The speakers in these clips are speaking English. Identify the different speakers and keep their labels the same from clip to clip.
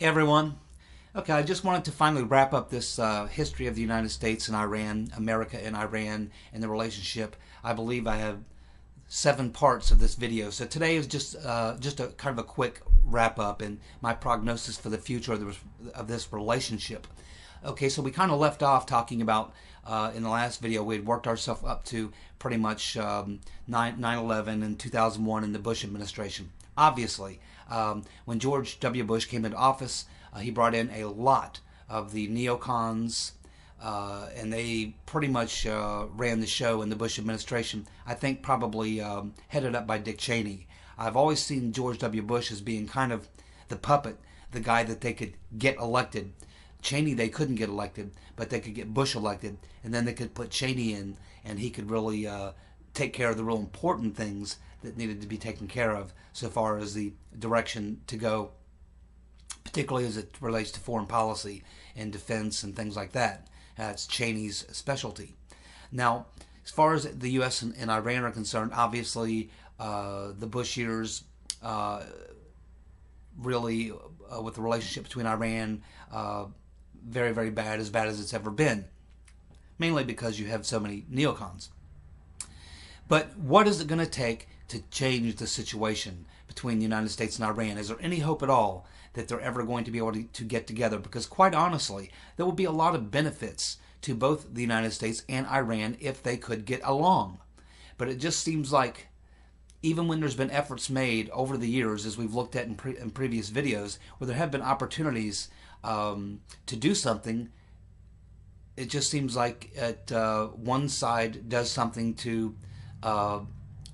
Speaker 1: Hey everyone. Okay, I just wanted to finally wrap up this history of the United States and Iran, America and Iran, and the relationship. I believe I have 7 parts of this video. So today is just a kind of a quick wrap up and my prognosis for the future of this relationship. Okay, so we kind of left off talking about in the last video we had worked ourselves up to pretty much 9/11 and 2001 in the Bush administration. Obviously, when George W. Bush came into office, he brought in a lot of the neocons, and they pretty much ran the show in the Bush administration. I think probably headed up by Dick Cheney. I've always seen George W. Bush as being kind of the puppet, the guy that they could get elected. Cheney they couldn't get elected, but they could get Bush elected, and then they could put Cheney in, and he could really take care of the real important things that needed to be taken care of so far as the direction to go, particularly as it relates to foreign policy and defense and things like that. That's Cheney's specialty. Now, as far as the U.S. and Iran are concerned, obviously the Bush years really, with the relationship between Iran, very, very bad, as bad as it's ever been, mainly because you have so many neocons. But what is it going to take to change the situation between the United States and Iran? Is there any hope at all that they're ever going to be able to get together? Because quite honestly, there will be a lot of benefits to both the United States and Iran if they could get along. But it just seems like even when there's been efforts made over the years, as we've looked at in previous videos, where there have been opportunities to do something, it just seems like one side does something to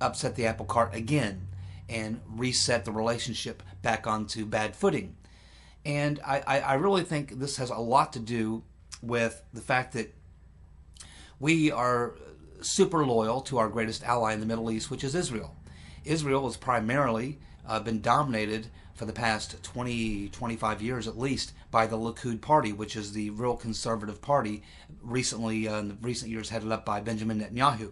Speaker 1: upset the apple cart again and reset the relationship back onto bad footing. And I really think this has a lot to do with the fact that we are super loyal to our greatest ally in the Middle East, which is Israel. Israel has primarily been dominated for the past 25 years at least by the Likud party, which is the real conservative party, recently in the recent years headed up by Benjamin Netanyahu.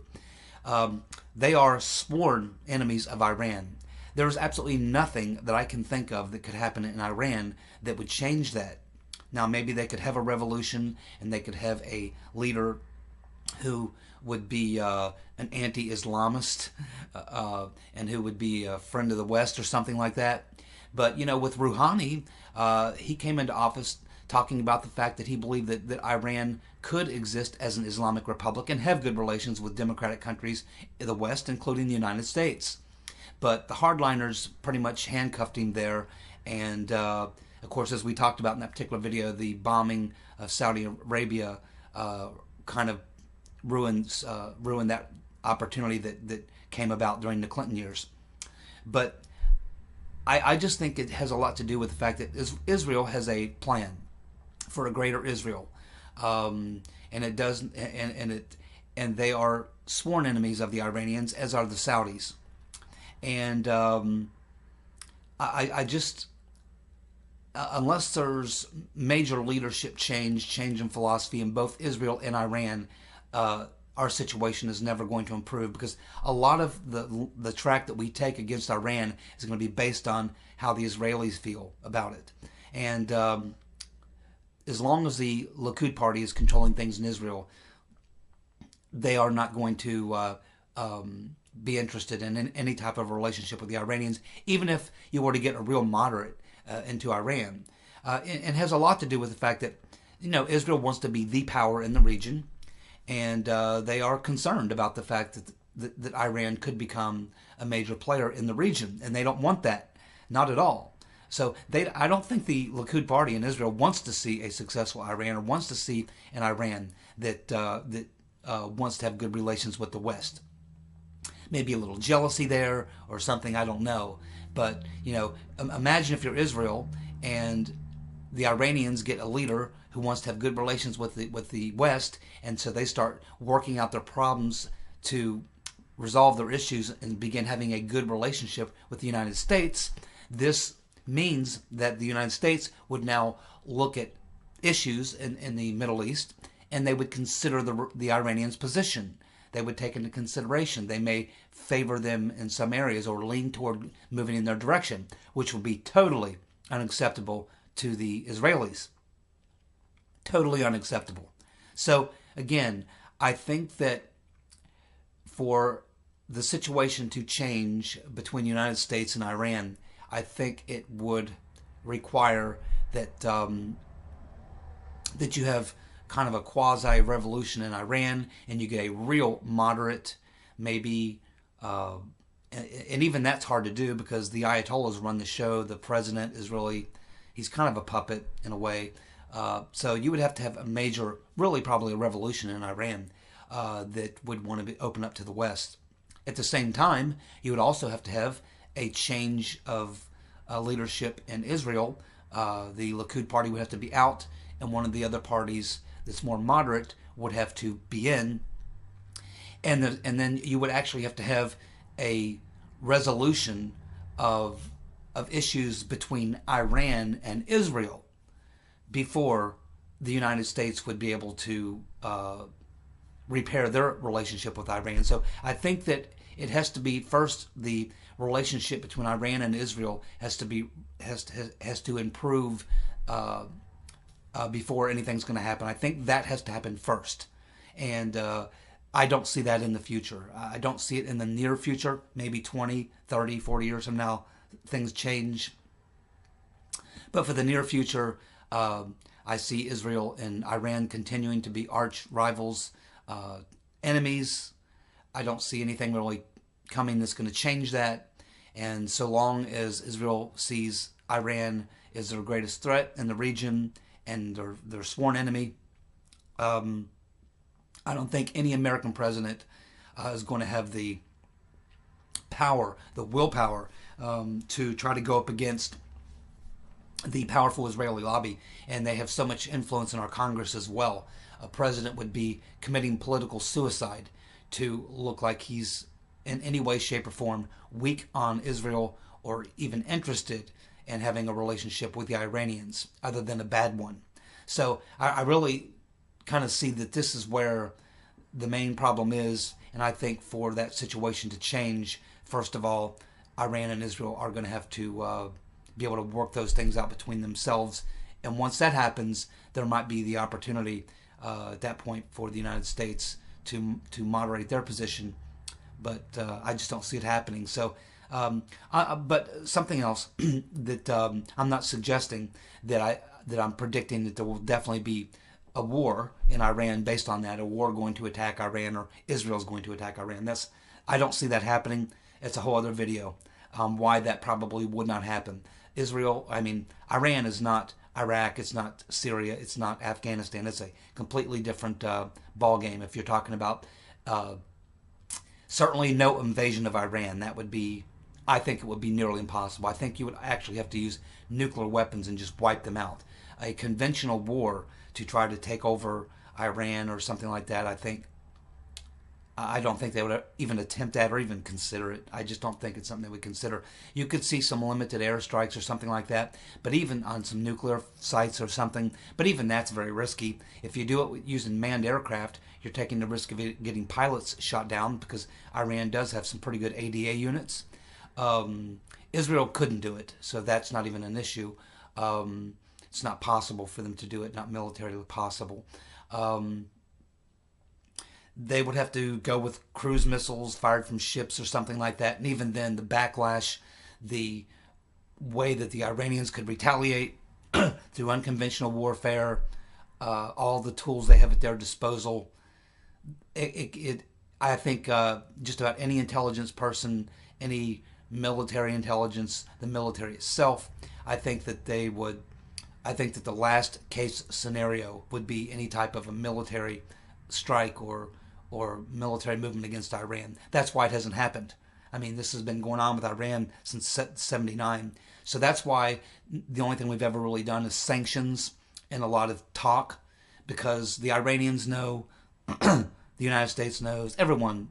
Speaker 1: They are sworn enemies of Iran. There is absolutely nothing that I can think of that could happen in Iran that would change that. Now, maybe they could have a revolution and they could have a leader who would be an anti-Islamist and who would be a friend of the West or something like that. But, you know, with Rouhani, he came into office talking about the fact that he believed that Iran could exist as an Islamic republic and have good relations with democratic countries in the West, including the United States. But the hardliners pretty much handcuffed him there. And, of course, as we talked about in that particular video, the bombing of Saudi Arabia kind of ruined that opportunity that came about during the Clinton years. But I just think it has a lot to do with the fact that Israel has a plan for a greater Israel, and it does, and they are sworn enemies of the Iranians, as are the Saudis. And I just, unless there's major leadership change in philosophy in both Israel and Iran, our situation is never going to improve, because a lot of the track that we take against Iran is going to be based on how the Israelis feel about it. And as long as the Likud party is controlling things in Israel, they are not going to be interested in any type of relationship with the Iranians, even if you were to get a real moderate into Iran. It has a lot to do with the fact that, you know, Israel wants to be the power in the region, and they are concerned about the fact that Iran could become a major player in the region, and they don't want that, not at all. So I don't think the Likud party in Israel wants to see a successful Iran, or wants to see an Iran that wants to have good relations with the West. Maybe a little jealousy there or something, I don't know. But, you know, imagine if you're Israel and the Iranians get a leader who wants to have good relations with the West, and so they start working out their problems to resolve their issues and begin having a good relationship with the United States. This means that the United States would now look at issues in the Middle East, and they would consider the Iranians' position. They would take into consideration. They may favor them in some areas or lean toward moving in their direction, which would be totally unacceptable to the Israelis. Totally unacceptable. So again, I think that for the situation to change between the United States and Iran, I think it would require that that you have kind of a quasi-revolution in Iran, and you get a real moderate, maybe, and even that's hard to do because the Ayatollahs run the show. The president is really, he's kind of a puppet in a way. So you would have to have a major, really probably a revolution in Iran that would want to open up to the West. At the same time, you would also have to have a change of leadership in Israel. The Likud party would have to be out, and one of the other parties that's more moderate would have to be in. And then you would actually have to have a resolution of issues between Iran and Israel before the United States would be able to repair their relationship with Iran. So I think that it has to be first, the relationship between Iran and Israel has to improve before anything's going to happen. I think that has to happen first, and I don't see that in the future. I don't see it in the near future. Maybe 20, 30, 40 years from now, things change. But for the near future, I see Israel and Iran continuing to be arch rivals, enemies. I don't see anything really coming that's going to change that. And so long as Israel sees Iran as their greatest threat in the region and their sworn enemy, I don't think any American president is going to have the power, the willpower, to try to go up against the powerful Israeli lobby. And they have so much influence in our Congress as well. A president would be committing political suicide to look like he's in any way, shape, or form weak on Israel or even interested in having a relationship with the Iranians other than a bad one. So I really kind of see that this is where the main problem is, and I think for that situation to change, first of all, Iran and Israel are going to have to be able to work those things out between themselves. And once that happens, there might be the opportunity at that point for the United States to moderate their position. But I just don't see it happening. So, but something else that I'm not suggesting that I'm predicting that there will definitely be a war in Iran based on that, a war going to attack Iran or Israel's going to attack Iran. I don't see that happening. It's a whole other video why that probably would not happen. Iran is not Iraq, it's not Syria, it's not Afghanistan. It's a completely different ball game. If you're talking about certainly no invasion of Iran, that would be, I think it would be nearly impossible. I think you would actually have to use nuclear weapons and just wipe them out. A conventional war to try to take over Iran or something like that, I don't think they would even attempt that or even consider it. I just don't think it's something they would consider. You could see some limited airstrikes or something like that, but even on some nuclear sites or something, but even that's very risky. If you do it using manned aircraft, you're taking the risk of getting pilots shot down because Iran does have some pretty good ADA units. Israel couldn't do it, so that's not even an issue. It's not possible for them to do it, not militarily possible. They would have to go with cruise missiles fired from ships or something like that. And even then, the backlash, the way that the Iranians could retaliate through unconventional warfare, all the tools they have at their disposal, I think just about any intelligence person, any military intelligence, the military itself, I think that the last case scenario would be any type of a military strike or military movement against Iran. That's why it hasn't happened. I mean, this has been going on with Iran since 79. So that's why the only thing we've ever really done is sanctions and a lot of talk, because the Iranians know, the United States knows, everyone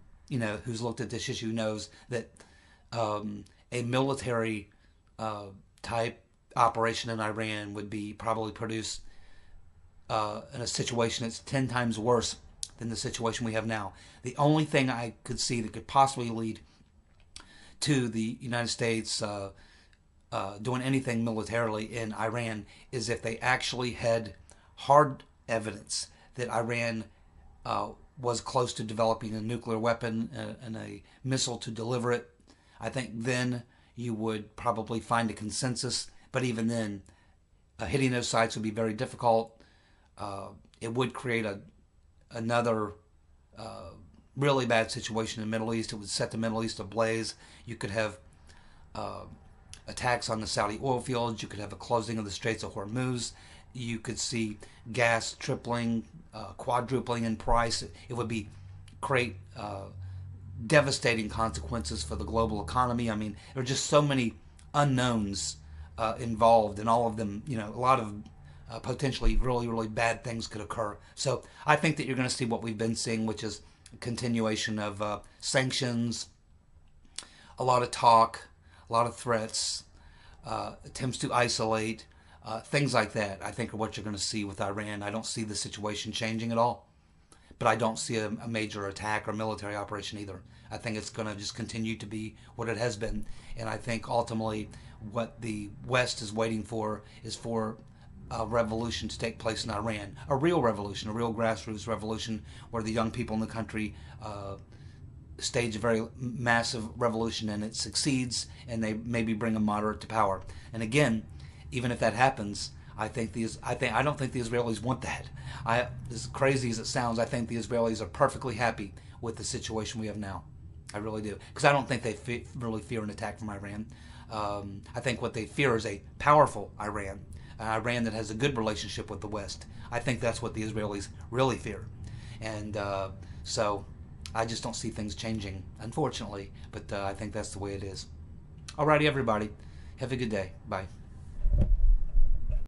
Speaker 1: who's looked at this issue knows that a military type operation in Iran would be probably produced in a situation that's 10 times worse than the situation we have now. The only thing I could see that could possibly lead to the United States doing anything militarily in Iran is if they actually had hard evidence that Iran was close to developing a nuclear weapon and a missile to deliver it. I think then you would probably find a consensus. But even then, hitting those sites would be very difficult. It would create another really bad situation in the Middle East. It would set the Middle East ablaze. You could have attacks on the Saudi oil fields. You could have a closing of the Straits of Hormuz. You could see gas tripling, quadrupling in price. It would create devastating consequences for the global economy. I mean, there are just so many unknowns involved, and all of them, a lot of potentially really, really bad things could occur. So I think that you're going to see what we've been seeing, which is a continuation of sanctions, a lot of talk, a lot of threats, attempts to isolate, things like that, I think are what you're going to see with Iran. I don't see the situation changing at all, but I don't see a major attack or military operation either. I think it's going to just continue to be what it has been, and I think ultimately what the West is waiting for is for a revolution to take place in Iran, a real revolution, a real grassroots revolution where the young people in the country stage a very massive revolution and it succeeds, and they maybe bring a moderate to power. And again, even if that happens, I don't think the Israelis want that. As crazy as it sounds, I think the Israelis are perfectly happy with the situation we have now. I really do, because I don't think they really fear an attack from Iran. I think what they fear is a powerful Iran, an Iran that has a good relationship with the West. I think that's what the Israelis really fear, and so I just don't see things changing, unfortunately. But I think that's the way it is. Alrighty, everybody, have a good day. Bye.